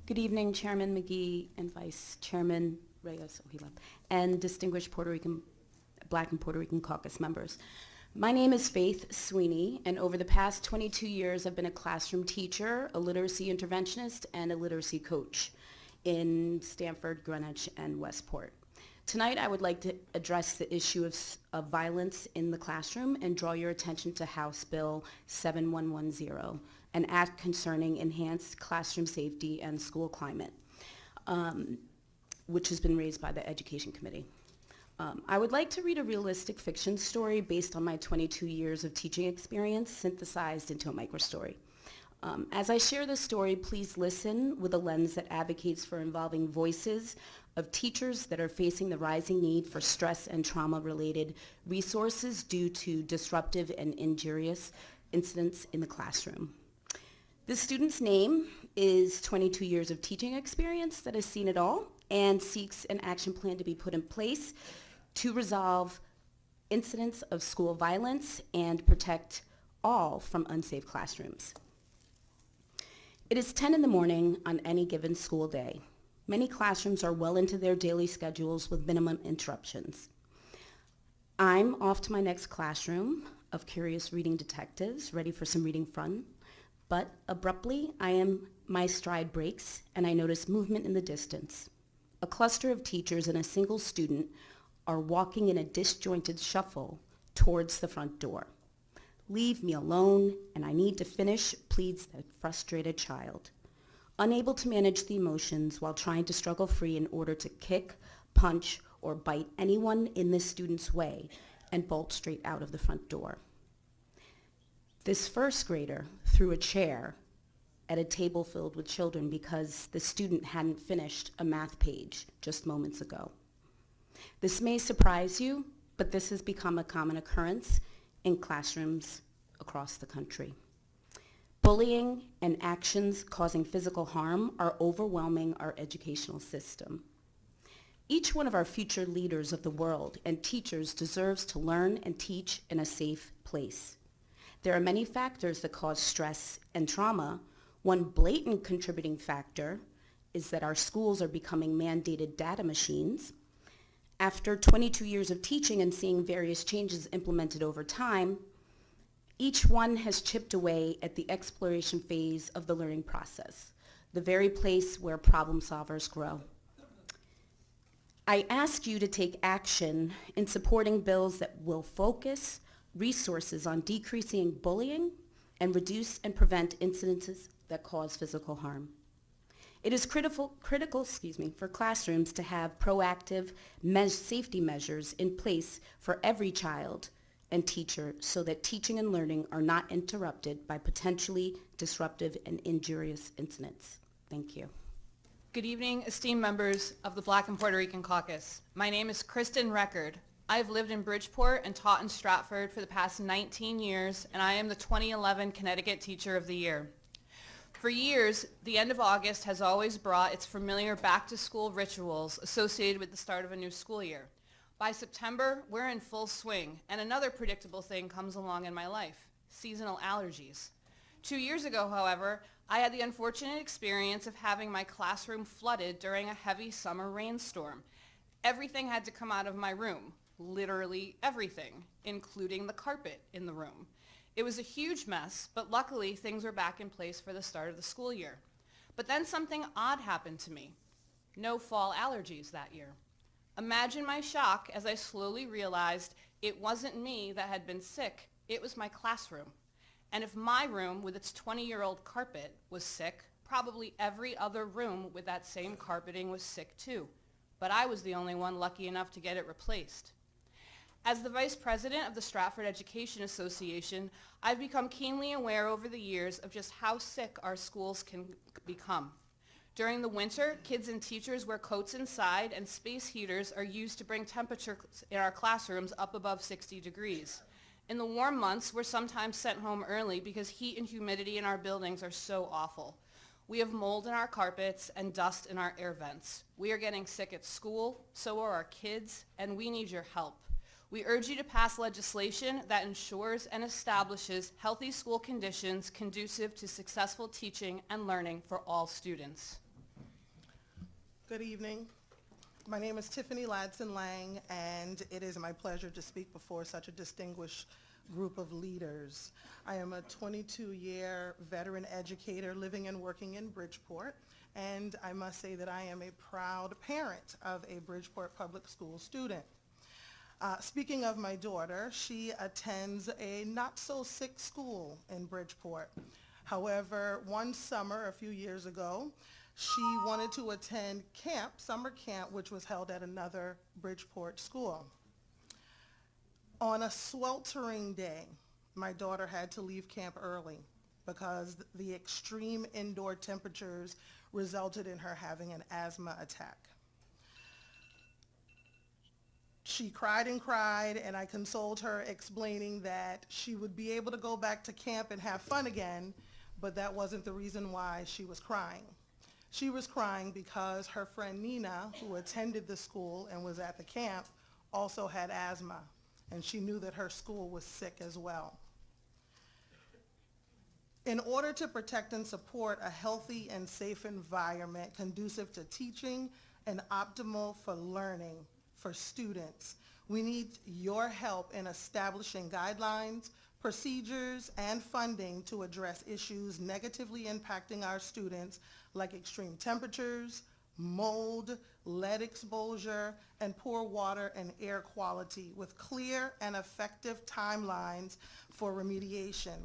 Good evening, Chairman McGee and Vice Chairman Reyes, oh, he left, and distinguished Puerto Rican, Black and Puerto Rican Caucus members. My name is Faith Sweeney, and over the past 22 years, I've been a classroom teacher, a literacy interventionist, and a literacy coach in Stratford, Greenwich, and Westport. Tonight, I would like to address the issue of violence in the classroom and draw your attention to House Bill 7110, an act concerning enhanced classroom safety and school climate, which has been raised by the Education Committee. I would like to read a realistic fiction story based on my 22 years of teaching experience synthesized into a microstory. As I share this story, please listen with a lens that advocates for involving voices of teachers that are facing the rising need for stress and trauma-related resources due to disruptive and injurious incidents in the classroom. This student's name is 22 years of teaching experience that has seen it all and seeks an action plan to be put in place to resolve incidents of school violence and protect all from unsafe classrooms. It is 10 in the morning on any given school day. Many classrooms are well into their daily schedules with minimum interruptions. I'm off to my next classroom of curious reading detectives, ready for some reading fun, but abruptly my stride breaks and I notice movement in the distance. A cluster of teachers and a single student are walking in a disjointed shuffle towards the front door. "Leave me alone, and I need to finish," pleads the frustrated child. Unable to manage the emotions while trying to struggle free in order to kick, punch, or bite anyone in this student's way and bolt straight out of the front door. This first grader threw a chair at a table filled with children because the student hadn't finished a math page just moments ago. This may surprise you, but this has become a common occurrence in classrooms across the country. Bullying and actions causing physical harm are overwhelming our educational system. Each one of our future leaders of the world and teachers deserves to learn and teach in a safe place. There are many factors that cause stress and trauma. One blatant contributing factor is that our schools are becoming mandated data machines. After 22 years of teaching and seeing various changes implemented over time, each one has chipped away at the exploration phase of the learning process, the very place where problem solvers grow. I ask you to take action in supporting bills that will focus resources on decreasing bullying and reduce and prevent incidences that cause physical harm. It is critical for classrooms to have proactive safety measures in place for every child and teacher so that teaching and learning are not interrupted by potentially disruptive and injurious incidents. Thank you. Good evening, esteemed members of the Black and Puerto Rican Caucus. My name is Kristen Record. I have lived in Bridgeport and taught in Stratford for the past 19 years, and I am the 2011 Connecticut Teacher of the Year. For years, the end of August has always brought its familiar back-to-school rituals associated with the start of a new school year. By September, we're in full swing, and another predictable thing comes along in my life: seasonal allergies. 2 years ago, however, I had the unfortunate experience of having my classroom flooded during a heavy summer rainstorm. Everything had to come out of my room, literally everything, including the carpet in the room. It was a huge mess, but luckily things were back in place for the start of the school year. But then something odd happened to me. No fall allergies that year. Imagine my shock as I slowly realized it wasn't me that had been sick, it was my classroom. And if my room with its 20-year-old carpet was sick, probably every other room with that same carpeting was sick too. But I was the only one lucky enough to get it replaced. As the Vice President of the Stratford Education Association, I've become keenly aware over the years of just how sick our schools can become. During the winter, kids and teachers wear coats inside, and space heaters are used to bring temperatures in our classrooms up above 60 degrees. In the warm months, we're sometimes sent home early because heat and humidity in our buildings are so awful. We have mold in our carpets and dust in our air vents. We are getting sick at school, so are our kids, and we need your help. We urge you to pass legislation that ensures and establishes healthy school conditions conducive to successful teaching and learning for all students. Good evening. My name is Tiffany Ladson-Lang, and it is my pleasure to speak before such a distinguished group of leaders. I am a 22-year veteran educator living and working in Bridgeport, and I must say that I am a proud parent of a Bridgeport public school student. Speaking of my daughter, she attends a not-so-sick school in Bridgeport. However, one summer a few years ago, she wanted to attend summer camp, which was held at another Bridgeport school. On a sweltering day, my daughter had to leave camp early because the extreme indoor temperatures resulted in her having an asthma attack. She cried and cried, and I consoled her, explaining that she would be able to go back to camp and have fun again, but that wasn't the reason why she was crying. She was crying because her friend Nina, who attended the school and was at the camp, also had asthma, and she knew that her school was sick as well. In order to protect and support a healthy and safe environment conducive to teaching and optimal for learning for students, we need your help in establishing guidelines, procedures, and funding to address issues negatively impacting our students like extreme temperatures, mold, lead exposure, and poor water and air quality with clear and effective timelines for remediation.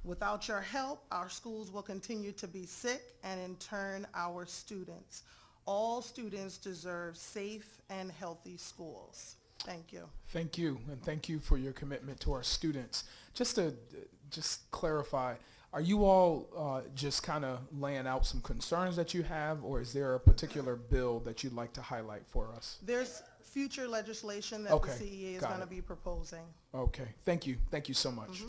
Without your help, our schools will continue to be sick and in turn our students. All students deserve safe and healthy schools. Thank you. Thank you, and thank you for your commitment to our students. Just to clarify, are you all just kind of laying out some concerns that you have, or is there a particular bill that you'd like to highlight for us? There's future legislation that the CEA is going to be proposing. Okay, thank you so much.